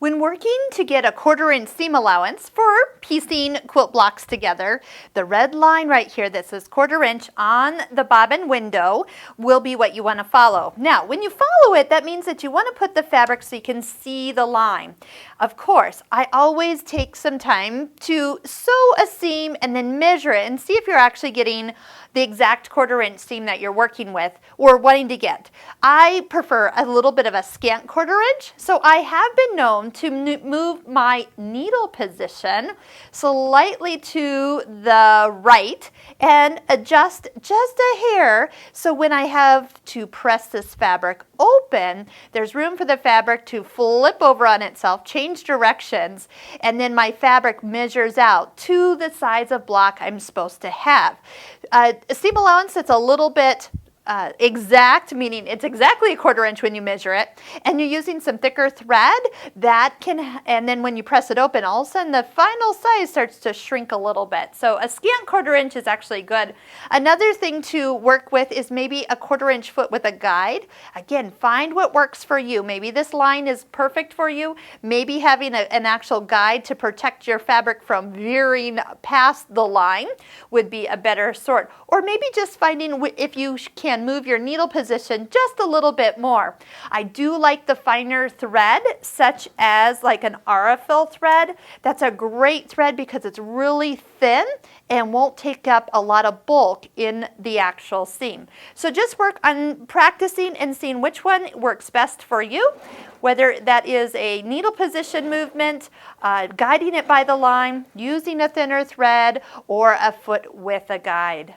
When working to get a 1/4 inch seam allowance for piecing quilt blocks together, the red line right here that says 1/4 inch on the bobbin window will be what you want to follow. Now, when you follow it, that means that you want to put the fabric so you can see the line. Of course, I always take some time to sew a seam and then measure it and see if you're actually getting the exact 1/4 inch seam that you're working with or wanting to get. I prefer a little bit of a scant 1/4 inch, so I have been known to move my needle position slightly to the right and adjust just a hair, so when I have to press this fabric open, there's room for the fabric to flip over on itself, change directions, and then my fabric measures out to the size of block I'm supposed to have. A seam allowance that's a little bit exact, meaning it's exactly a 1/4 inch when you measure it, and you're using some thicker thread, that can, and then when you press it open, all of a sudden the final size starts to shrink a little bit. So a scant 1/4 inch is actually good. Another thing to work with is maybe a 1/4 inch foot with a guide. Again, find what works for you. Maybe this line is perfect for you. Maybe having an actual guide to protect your fabric from veering past the line would be a better sort. Or maybe just finding if you can move your needle position just a little bit more. I do like the finer thread, such as like an Aurifil thread. That's a great thread because it's really thin and won't take up a lot of bulk in the actual seam. So just work on practicing and seeing which one works best for you, whether that is a needle position movement, guiding it by the line, using a thinner thread, or a foot with a guide.